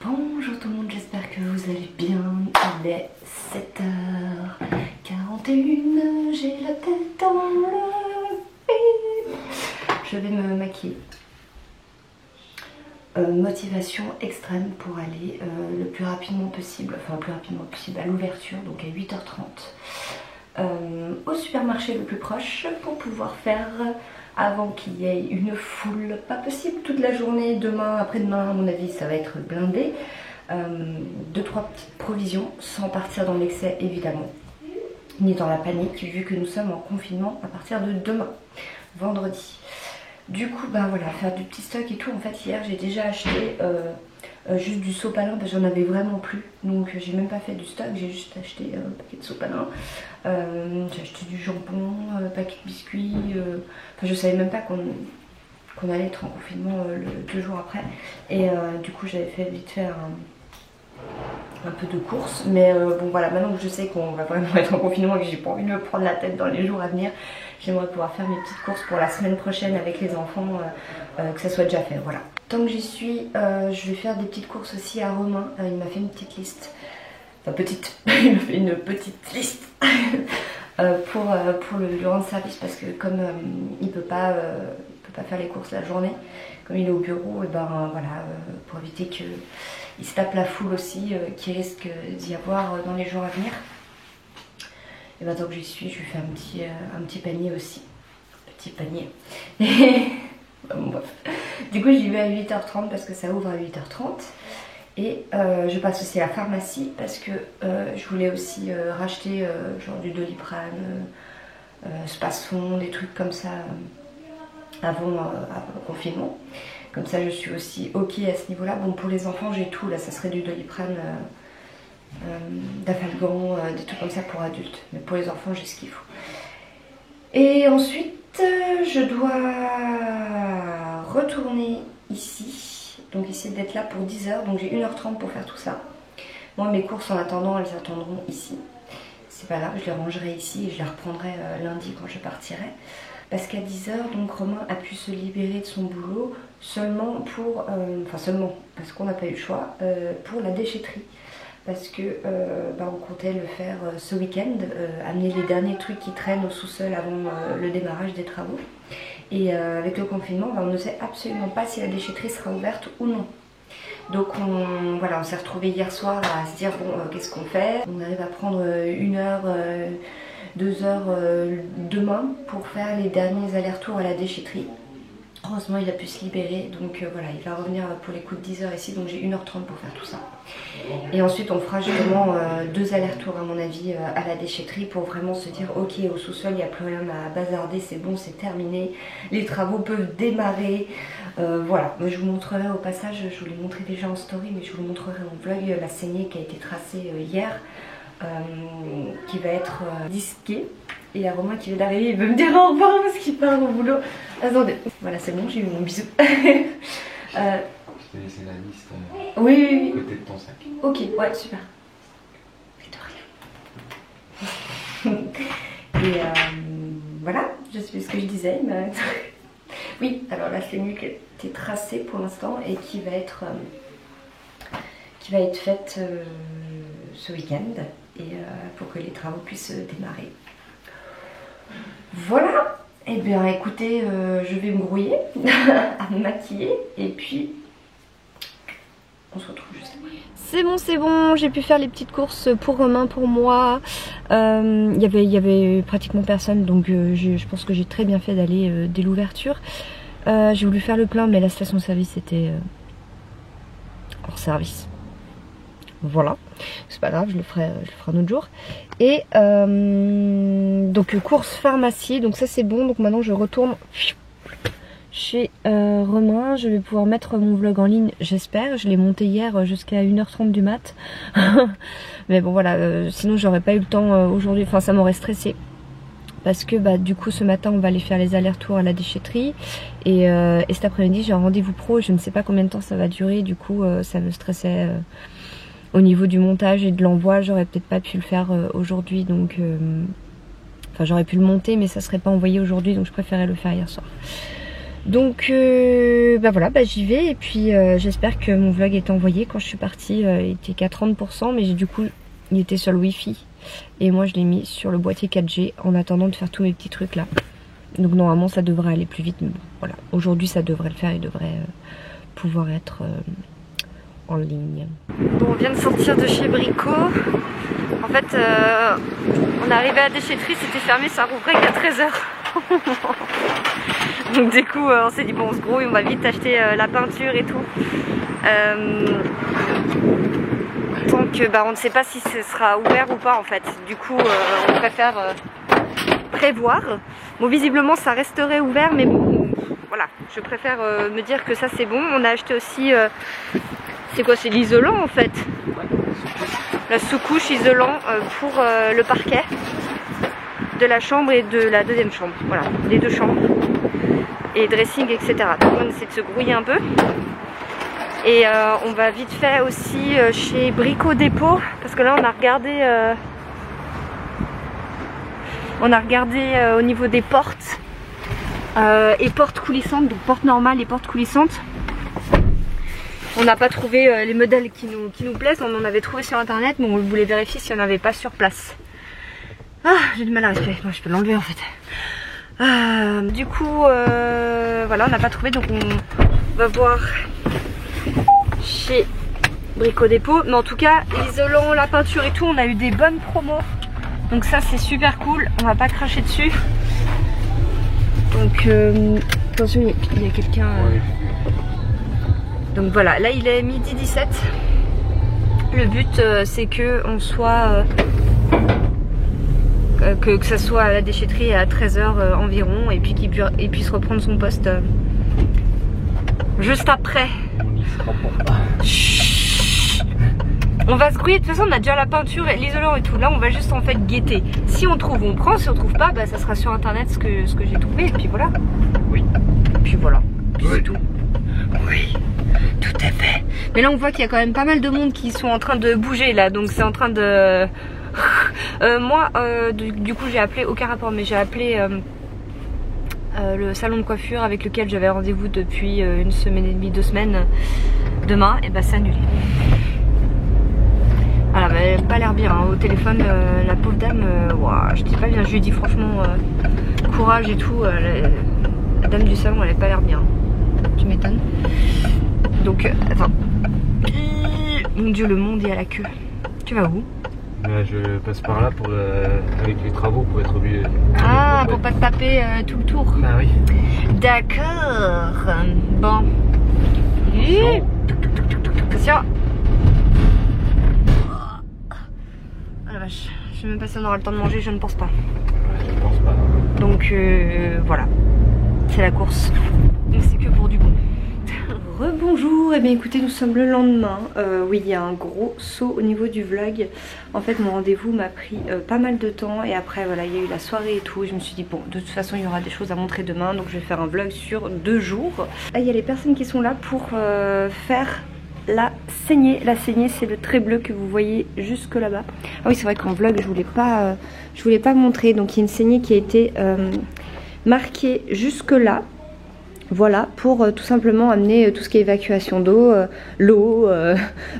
Bonjour tout le monde, j'espère que vous allez bien. Il est 7h41, j'ai la tête dans le vide. Je vais me maquiller. Motivation extrême pour aller le plus rapidement possible, à l'ouverture, donc à 8h30, au supermarché le plus proche pour pouvoir faire avant qu'il y ait une foule, pas possible toute la journée, demain, après-demain à mon avis ça va être blindé. 2-3 petites provisions sans partir dans l'excès évidemment, ni dans la panique vu que nous sommes en confinement à partir de demain, vendredi. Du coup, bah voilà, faire du petit stock et tout. En fait, hier, j'ai déjà acheté juste du sopalin parce que j'en avais vraiment plus. Donc, j'ai même pas fait du stock, j'ai juste acheté un paquet de sopalin. J'ai acheté du jambon, un paquet de biscuits. Enfin, je savais même pas qu'on allait être en confinement 2 jours après. Et du coup, j'avais fait vite fait un peu de courses. Mais bon, voilà, maintenant que je sais qu'on va vraiment être en confinement et que j'ai pas envie de me prendre la tête dans les jours à venir, j'aimerais pouvoir faire mes petites courses pour la semaine prochaine avec les enfants, que ça soit déjà fait, voilà. Tant que j'y suis, je vais faire des petites courses aussi à Romain. Il m'a fait une petite liste, enfin petite, il m'a fait une petite liste pour lui rendre service parce que comme il peut pas faire les courses la journée, comme il est au bureau, et ben voilà, pour éviter qu'il se tape la foule aussi, qui risque d'y avoir dans les jours à venir. Et maintenant que j'y suis, je lui fais un petit panier aussi. Petit panier. Bon, bref. Du coup, j'y vais à 8h30 parce que ça ouvre à 8h30. Et je passe aussi à la pharmacie parce que je voulais aussi racheter genre du Doliprane, Spasfon, des trucs comme ça avant le confinement. Comme ça, je suis aussi ok à ce niveau-là. Bon, pour les enfants, j'ai tout. Là, ça serait du Doliprane. D'Afalgan, des trucs comme ça pour adultes, mais pour les enfants j'ai ce qu'il faut. Et ensuite je dois retourner ici, donc essayer d'être là pour 10h, donc j'ai 1h30 pour faire tout ça. Moi mes courses en attendant elles attendront ici, c'est pas grave, je les rangerai ici et je les reprendrai lundi quand je partirai. Parce qu'à 10h, donc Romain a pu se libérer de son boulot seulement pour, parce qu'on n'a pas eu le choix, pour la déchetterie. Parce que on comptait le faire ce week-end, amener les derniers trucs qui traînent au sous-sol avant le démarrage des travaux. Et avec le confinement, on ne sait absolument pas si la déchetterie sera ouverte ou non. Donc on s'est retrouvés hier soir à se dire bon, qu'est-ce qu'on fait? On arrive à prendre 1 heure, 2 heures demain pour faire les derniers allers-retours à la déchetterie. Heureusement il a pu se libérer, donc voilà, il va revenir pour les coups de 10h ici, donc j'ai 1h30 pour faire tout ça. Et ensuite on fera justement 2 allers-retours à mon avis à la déchetterie pour vraiment se dire ok, au sous-sol il n'y a plus rien à bazarder, c'est bon, c'est terminé, les travaux peuvent démarrer. Voilà, je vous montrerai au passage, je vous l'ai montré déjà en story, mais je vous montrerai en vlog la saignée qui a été tracée hier, qui va être disquée. Et il y a Romain qui vient d'arriver, il veut me dire au revoir parce qu'il part au boulot. Attendez, voilà c'est bon, j'ai eu mon bisou. Je t'ai laissé la liste oui. côté de ton sac. Ok, ouais, super. De rien. Et voilà, je sais ce que je disais. Mais... oui, alors là c'est une qui a été tracée pour l'instant et qui va être faite ce week-end et pour que les travaux puissent démarrer. Voilà, et bien écoutez, je vais me grouiller à me maquiller et puis on se retrouve juste après. C'est bon, j'ai pu faire les petites courses pour Romain, pour moi. Il y avait pratiquement personne, donc je pense que j'ai très bien fait d'aller dès l'ouverture. J'ai voulu faire le plein, mais la station-service était hors service. Voilà, c'est pas grave, je le ferai un autre jour. Et donc course pharmacie, donc ça c'est bon. Donc maintenant je retourne chez Romain. Je vais pouvoir mettre mon vlog en ligne, j'espère. Je l'ai monté hier jusqu'à 1h30 du mat. Mais bon voilà, sinon j'aurais pas eu le temps aujourd'hui, enfin ça m'aurait stressé. Parce que du coup ce matin on va aller faire les allers-retours à la déchetterie. Et cet après-midi j'ai un rendez-vous pro. Je ne sais pas combien de temps ça va durer, du coup ça me stressait. Au niveau du montage et de l'envoi, j'aurais peut-être pas pu le faire aujourd'hui, donc enfin j'aurais pu le monter mais ça serait pas envoyé aujourd'hui, donc je préférais le faire hier soir. Donc voilà, j'y vais et puis j'espère que mon vlog est envoyé. Quand je suis partie il était qu'à 30%, mais du coup il était sur le wifi et moi je l'ai mis sur le boîtier 4G en attendant de faire tous mes petits trucs là. Donc normalement ça devrait aller plus vite, mais bon voilà, aujourd'hui ça devrait le faire et devrait pouvoir être en ligne. Bon, on vient de sortir de chez Brico. En fait on est arrivé à la déchetterie, c'était fermé, ça rouvrait qu'à 13h. Donc du coup on s'est dit bon, on se grouille, on va vite acheter la peinture et tout. Tant que on ne sait pas si ce sera ouvert ou pas en fait. Du coup on préfère prévoir. Bon, visiblement ça resterait ouvert, mais bon voilà, je préfère me dire que ça c'est bon. On a acheté aussi c'est quoi, c'est l'isolant en fait, la sous-couche isolant pour le parquet de la chambre et de la deuxième chambre, voilà, les deux chambres, et dressing, etc. Donc on essaie de se grouiller un peu. Et on va vite fait aussi chez Brico Dépôt, parce que là on a regardé au niveau des portes et portes coulissantes, donc portes normales et portes coulissantes. On n'a pas trouvé les modèles qui nous plaisent. On en avait trouvé sur internet, mais on voulait vérifier si on n'avait pas sur place. Ah, j'ai du mal à respirer. Moi, je peux l'enlever en fait. Du coup, voilà, on n'a pas trouvé, donc on va voir chez Brico Dépôt. Mais en tout cas, l'isolant, la peinture et tout, on a eu des bonnes promos. Donc ça, c'est super cool. On va pas cracher dessus. Donc, attention, il y a quelqu'un. Donc voilà, là il est midi 17. Le but c'est que on soit que ça soit à la déchetterie à 13h environ, et puis qu'il puisse reprendre son poste juste après. Chut. On va se grouiller, de toute façon on a déjà la peinture et l'isolant et tout. Là on va juste en fait guetter. Si on trouve on prend, si on trouve pas ça sera sur internet ce que j'ai trouvé, et puis voilà. Oui. Et puis voilà. Puis c'est tout. Oui. Tout à fait. Mais là on voit qu'il y a quand même pas mal de monde qui sont en train de bouger là, donc c'est en train de... moi du coup j'ai appelé, aucun rapport, mais j'ai appelé le salon de coiffure avec lequel j'avais rendez-vous depuis une semaine et demie, 2 semaines. Demain, et c'est annulé. Voilà, mais elle n'a pas l'air bien hein. Au téléphone, la pauvre dame, wow, je dis pas bien, je lui ai dit franchement courage et tout, la dame du salon elle n'a pas l'air bien. Tu m'étonnes. Donc, attends. Mon dieu, le monde est à la queue. Tu vas où? Je passe par là pour, avec les travaux pour être obligé. Ah, pour pas te taper tout le tour. Bah oui. D'accord. Bon. Attention. Ah la vache. Je sais même pas si on aura le temps de manger, je ne pense pas. Je pense pas. Donc, voilà. C'est la course. Mais c'est que pour du bon. Rebonjour, et bien écoutez, nous sommes le lendemain. Oui, il y a un gros saut au niveau du vlog. En fait, mon rendez-vous m'a pris pas mal de temps, et après voilà, il y a eu la soirée et tout. Je me suis dit bon, de toute façon il y aura des choses à montrer demain, donc je vais faire un vlog sur 2 jours. Là il y a les personnes qui sont là pour faire la saignée. La saignée, c'est le trait bleu que vous voyez jusque là-bas. Ah oui, c'est vrai qu'en vlog je voulais pas montrer. Donc il y a une saignée qui a été marquée jusque là. Voilà, pour tout simplement amener tout ce qui est évacuation d'eau, l'eau,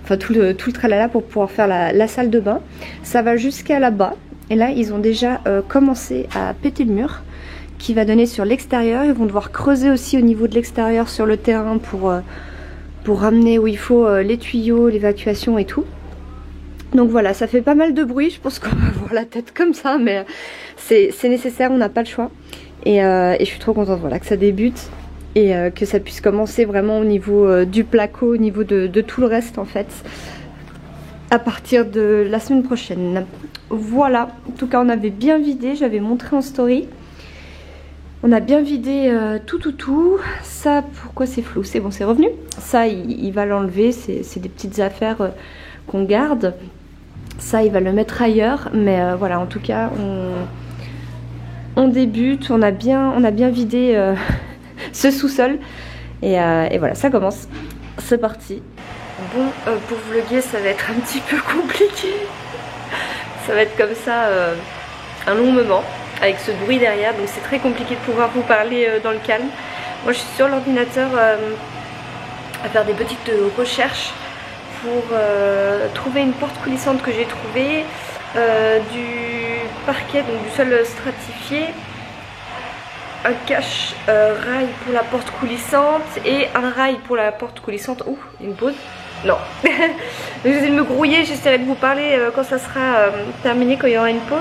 enfin tout le tralala pour pouvoir faire la salle de bain. Ça va jusqu'à là-bas. Et là, ils ont déjà commencé à péter le mur qui va donner sur l'extérieur. Ils vont devoir creuser aussi au niveau de l'extérieur sur le terrain pour ramener où il faut les tuyaux, l'évacuation et tout. Donc voilà, ça fait pas mal de bruit. Je pense qu'on va avoir la tête comme ça, mais c'est nécessaire, on n'a pas le choix. Et je suis trop contente, voilà, que ça débute. Et que ça puisse commencer vraiment au niveau du placo, au niveau de tout le reste en fait, à partir de la semaine prochaine. Voilà, en tout cas on avait bien vidé, j'avais montré en story. On a bien vidé tout. Ça, pourquoi c'est flou? C'est bon, c'est revenu. Ça, il va l'enlever, c'est des petites affaires qu'on garde. Ça, il va le mettre ailleurs, mais voilà, en tout cas, on débute, on a bien vidé... ce sous-sol et voilà, ça commence, c'est parti. Bon, pour vlogger ça va être un petit peu compliqué, ça va être comme ça un long moment avec ce bruit derrière, donc c'est très compliqué de pouvoir vous parler dans le calme. Moi je suis sur l'ordinateur à faire des petites recherches pour trouver une porte coulissante que j'ai trouvée, du parquet, donc du sol stratifié, un cache rail pour la porte coulissante et un rail pour la porte coulissante. Ouh, une pause. Non. J'essaie de me grouiller, j'essaierai de vous parler quand ça sera terminé, quand il y aura une pause.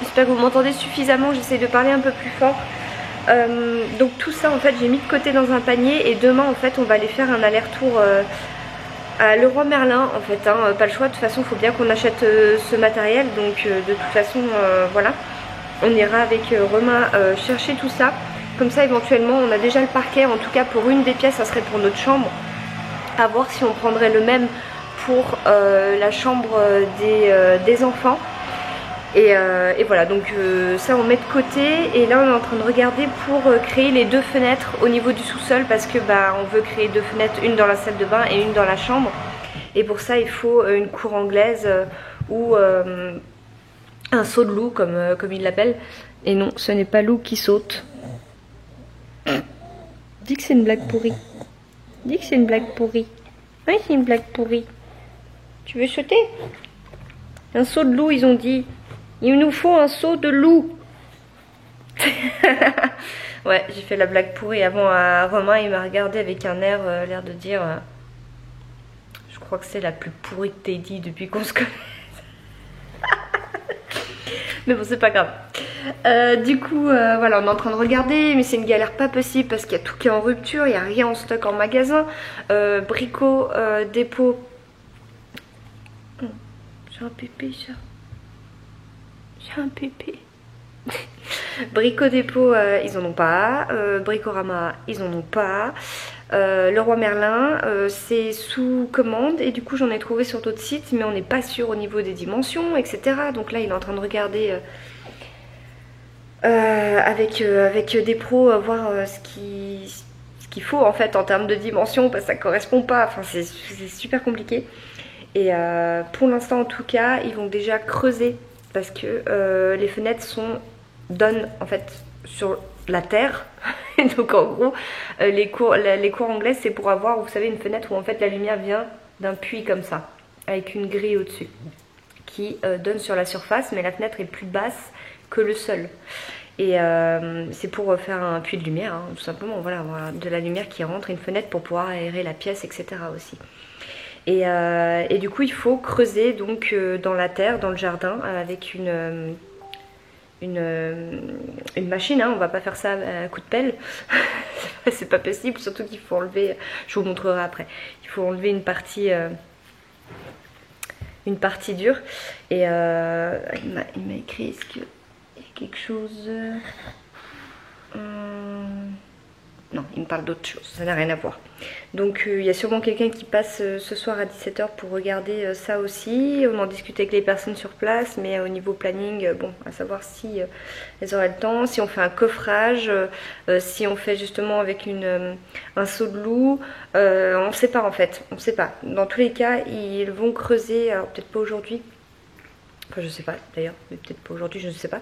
J'espère que vous m'entendez suffisamment, j'essaie de parler un peu plus fort. Donc tout ça en fait j'ai mis de côté dans un panier et demain en fait on va aller faire un aller-retour à Leroy Merlin en fait, hein, pas le choix, de toute façon il faut bien qu'on achète ce matériel, donc de toute façon voilà, on ira avec Romain chercher tout ça, comme ça éventuellement on a déjà le parquet, en tout cas pour une des pièces ça serait pour notre chambre, à voir si on prendrait le même pour la chambre des enfants. Et voilà, donc ça on met de côté et là on est en train de regarder pour créer les 2 fenêtres au niveau du sous-sol parce que bah on veut créer 2 fenêtres, une dans la salle de bain et une dans la chambre, et pour ça il faut une cour anglaise ou un saut de loup comme il l'appelle, et non ce n'est pas loup qui saute. Dis que c'est une blague pourrie, dis que c'est une blague pourrie. Oui c'est une blague pourrie. Tu veux sauter? Un saut de loup ils ont dit. Il nous faut un seau de loup. Ouais, j'ai fait la blague pourrie avant à Romain, il m'a regardé avec un air, l'air de dire je crois que c'est la plus pourrie que t'aies dit depuis qu'on se connaît. Mais bon, c'est pas grave. Du coup, voilà, on est en train de regarder, mais c'est une galère pas possible parce qu'il y a tout qui est en rupture, il n'y a rien en stock en magasin. Brico, dépôt. J'ai un pépé, ça. J'ai un pépé. Brico Dépôt, ils en ont pas. Bricorama, ils en ont pas. Leroy Merlin, c'est sous commande et du coup j'en ai trouvé sur d'autres sites, mais on n'est pas sûr au niveau des dimensions, etc. Donc là il est en train de regarder avec des pros, voir ce qu'il faut en fait en termes de dimensions, parce que ça correspond pas. Enfin c'est super compliqué. Et pour l'instant en tout cas, ils vont déjà creuser parce que les fenêtres donnent en fait sur la terre. Donc en gros, les cours anglaises, c'est pour avoir, vous savez, une fenêtre où en fait la lumière vient d'un puits comme ça, avec une grille au-dessus, qui donne sur la surface, mais la fenêtre est plus basse que le sol. Et c'est pour faire un puits de lumière, hein, tout simplement, voilà, de la lumière qui rentre, une fenêtre pour pouvoir aérer la pièce, etc. aussi. Et du coup, il faut creuser donc dans la terre, dans le jardin, avec une machine, hein. On va pas faire ça à coup de pelle. C'est pas possible, surtout qu'il faut enlever, je vous montrerai après, il faut enlever une partie dure. Et il m'a écrit, est-ce qu'il y a quelque chose non, il me parle d'autre chose, ça n'a rien à voir. Donc il y a sûrement quelqu'un qui passe ce soir à 17 h pour regarder ça aussi. On en discute avec les personnes sur place, mais au niveau planning, bon, à savoir si elles auraient le temps, si on fait un coffrage, si on fait justement avec un seau de loup, on ne sait pas en fait, on ne sait pas. Dans tous les cas, ils vont creuser, alors peut-être pas aujourd'hui, enfin je sais pas d'ailleurs, mais peut-être pas aujourd'hui, je ne sais pas.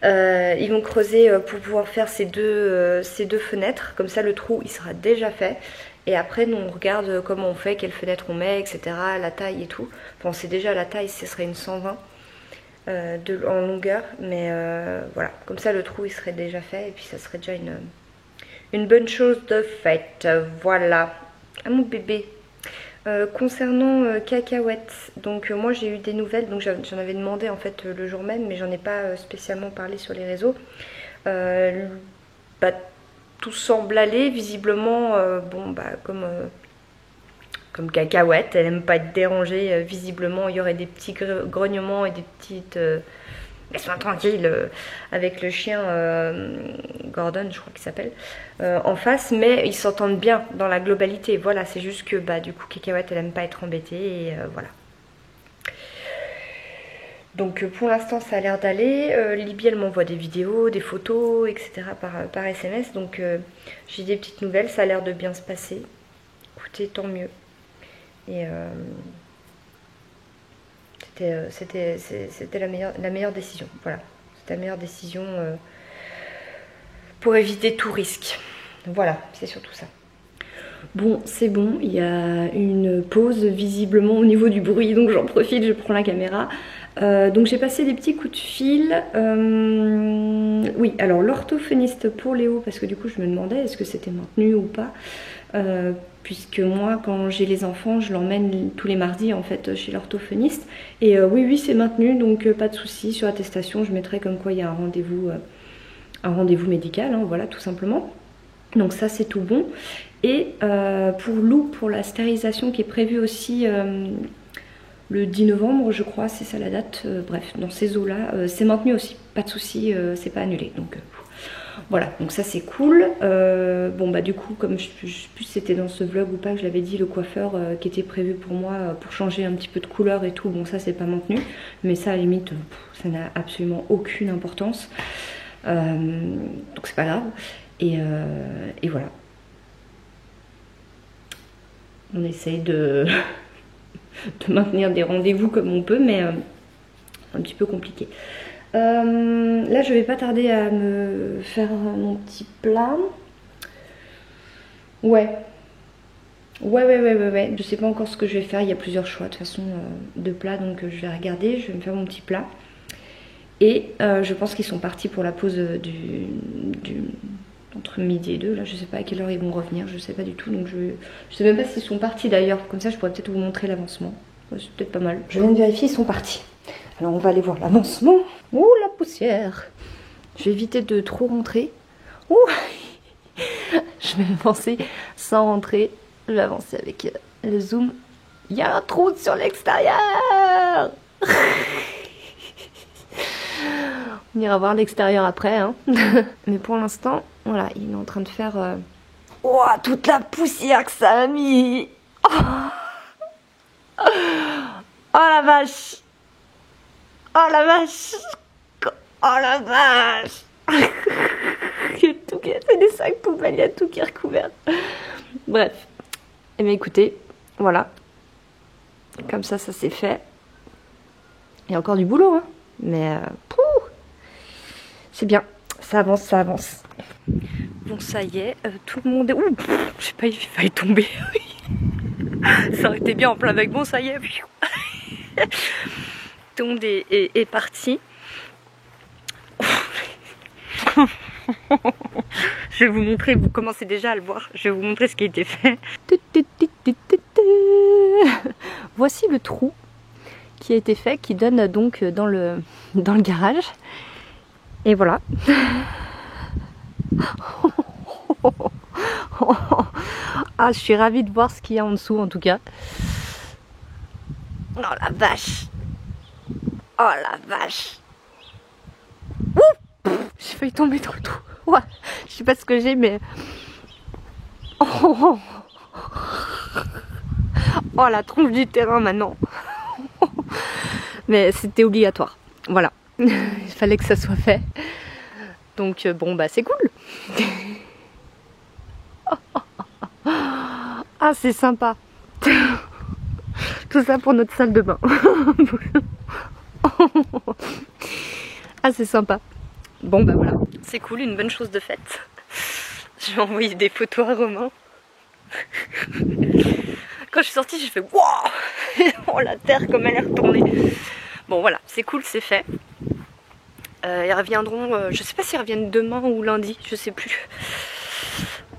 Ils vont creuser pour pouvoir faire ces deux fenêtres, comme ça le trou il sera déjà fait. Et après nous on regarde comment on fait, quelle fenêtre on met, etc. La taille et tout. Enfin on sait déjà la taille, ce serait une 120 en longueur. Mais voilà, comme ça le trou il serait déjà fait. Et puis ça serait déjà une bonne chose de faite. Voilà. Ah mon bébé. Concernant cacahuètes, donc moi j'ai eu des nouvelles, donc j'en avais demandé en fait le jour même, mais j'en ai pas spécialement parlé sur les réseaux. Bah, tout semble aller, visiblement, bon bah comme cacahuète, elle aime pas être dérangée, visiblement il y aurait des petits grognements et des petites... laisse-moi tranquille, avec le chien Gordon, je crois qu'il s'appelle, en face, mais ils s'entendent bien dans la globalité. Voilà, c'est juste que bah du coup Cacahuète elle aime pas être embêtée et voilà. Donc pour l'instant ça a l'air d'aller. Libye elle m'envoie des vidéos, des photos, etc. par SMS, donc j'ai des petites nouvelles, ça a l'air de bien se passer. Écoutez, tant mieux. Et c'était la meilleure décision. Voilà, c'était la meilleure décision pour éviter tout risque. Voilà, c'est surtout ça. Bon, c'est bon, il y a une pause visiblement au niveau du bruit, donc j'en profite, je prends la caméra. Donc j'ai passé des petits coups de fil. Oui, alors l'orthophoniste pour Léo, parce que du coup je me demandais est-ce que c'était maintenu ou pas. Puisque moi quand j'ai les enfants je l'emmène tous les mardis en fait chez l'orthophoniste. Et oui c'est maintenu, donc pas de souci. Sur l'attestation je mettrai comme quoi il y a un rendez-vous médical, hein, voilà tout simplement. Donc ça c'est tout bon. Et pour Lou, pour la stérilisation qui est prévue aussi le 10 novembre je crois, c'est ça la date, bref dans ces eaux là, c'est maintenu aussi, pas de souci, c'est pas annulé. Donc voilà, donc ça c'est cool. Bon bah du coup comme je sais plus si c'était dans ce vlog ou pas que je l'avais dit, le coiffeur qui était prévu pour moi pour changer un petit peu de couleur et tout, bon ça c'est pas maintenu. Mais ça à la limite ça n'a absolument aucune importance. Donc c'est pas grave. Et voilà. On essaye de maintenir des rendez-vous comme on peut, mais un petit peu compliqué. Là je vais pas tarder à me faire mon petit plat. Ouais, je sais pas encore ce que je vais faire, il y a plusieurs choix de toute façon de plats, donc je vais regarder, je vais me faire mon petit plat. Et je pense qu'ils sont partis pour la pause entre midi et 2, là je sais pas à quelle heure ils vont revenir, je sais pas du tout, donc je sais même pas s'ils sont partis d'ailleurs, comme ça je pourrais peut-être vous montrer l'avancement. Ouais, c'est peut-être pas mal. Je viens de vérifier, ils sont partis. Alors on va aller voir l'avancement. Ouh la poussière. Je vais éviter de trop rentrer. Ouh. Je vais avancer sans rentrer. Je vais avancer avec le zoom. Il y a un trou sur l'extérieur. On ira voir l'extérieur après, hein. Mais pour l'instant, voilà, il est en train de faire... Oh, toute la poussière que ça a mis. Oh, oh la vache. Oh la vache. Oh la vache. Il y a tout qui est... C'est des sacs poubelles, il y a tout qui est recouvert. Bref. Eh bien écoutez, voilà. Comme ça c'est fait. Il y a encore du boulot, hein. Mais... c'est bien, ça avance, ça avance. Bon, ça y est, tout le monde est... Ouh, je sais pas, il fallait tomber. Ça aurait été bien en plein vague. Bon, ça y est. Tout le monde est parti. Je vais vous montrer, vous commencez déjà à le voir. Je vais vous montrer ce qui a été fait. Voici le trou qui a été fait, qui donne donc dans le garage. Et voilà. Ah, je suis ravie de voir ce qu'il y a en dessous en tout cas. Oh la vache. Oh la vache. Ouh, j'ai failli tomber trop tôt. Ouais, je sais pas ce que j'ai mais... Oh, oh la tronche du terrain maintenant. Mais c'était obligatoire. Voilà. Il fallait que ça soit fait. Donc bon bah c'est cool. Ah c'est sympa. Tout ça pour notre salle de bain. Ah c'est sympa. Bon bah voilà. C'est cool, une bonne chose de faite. Je vais envoyer des photos à Romain. Quand je suis sortie j'ai fait wow. Oh la terre comme elle est retournée. Bon voilà, c'est cool, c'est fait. Ils reviendront, je sais pas s'ils reviennent demain ou lundi, je sais plus.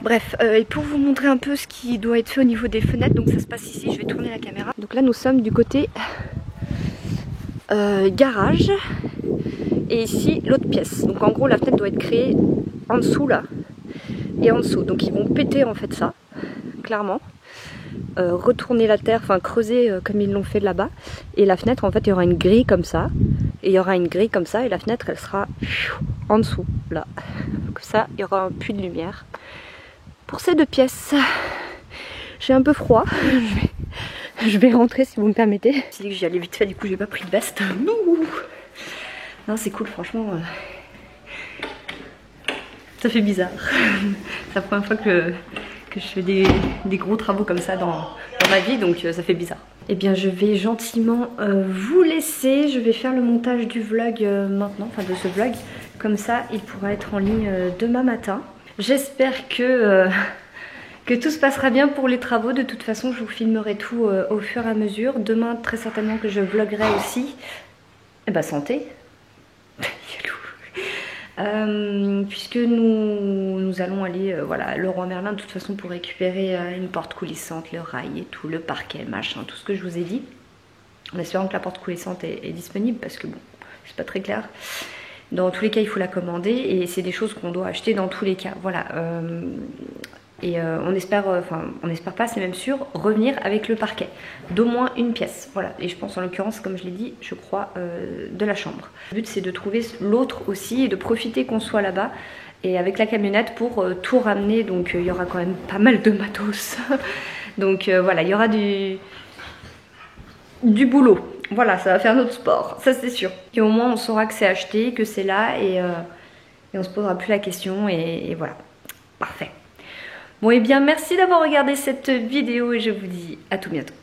Bref, et pour vous montrer un peu ce qui doit être fait au niveau des fenêtres, donc ça se passe ici, je vais tourner la caméra. Donc là nous sommes du côté garage, et ici l'autre pièce. Donc en gros la fenêtre doit être créée en dessous là, et en dessous. Donc ils vont péter en fait ça, clairement. Retourner la terre, enfin creuser comme ils l'ont fait là-bas. Et la fenêtre en fait il y aura une grille comme ça. Et il y aura une grille comme ça et la fenêtre elle sera en dessous là. Comme ça il y aura un puits de lumière. Pour ces deux pièces, j'ai un peu froid. Je vais rentrer si vous me permettez. J'ai dit que j'y allais vite fait, du coup j'ai pas pris de veste. Non c'est cool franchement. Ça fait bizarre. C'est la première fois que je fais des gros travaux comme ça dans ma vie, donc ça fait bizarre. Eh bien je vais gentiment vous laisser. Je vais faire le montage du vlog maintenant, enfin de ce vlog. Comme ça il pourra être en ligne demain matin. J'espère que tout se passera bien pour les travaux. De toute façon, je vous filmerai tout au fur et à mesure. Demain, très certainement que je vloguerai aussi. Et bah santé. Puisque nous allons aller voilà, à Leroy Merlin de toute façon pour récupérer une porte coulissante, le rail et tout, le parquet, machin, tout ce que je vous ai dit. En espérant que la porte coulissante est disponible parce que bon, c'est pas très clair. Dans tous les cas, il faut la commander et c'est des choses qu'on doit acheter dans tous les cas. Voilà. On espère, on n'espère pas, c'est même sûr, revenir avec le parquet d'au moins une pièce. Voilà. Et je pense en l'occurrence, comme je l'ai dit, je crois, de la chambre. Le but c'est de trouver l'autre aussi et de profiter qu'on soit là-bas et avec la camionnette pour tout ramener. Donc il y aura quand même pas mal de matos. Donc voilà, il y aura du boulot. Voilà, ça va faire notre sport, ça c'est sûr. Et au moins on saura que c'est acheté, que c'est là et on se posera plus la question et voilà. Parfait. Bon et bien merci d'avoir regardé cette vidéo et je vous dis à tout bientôt.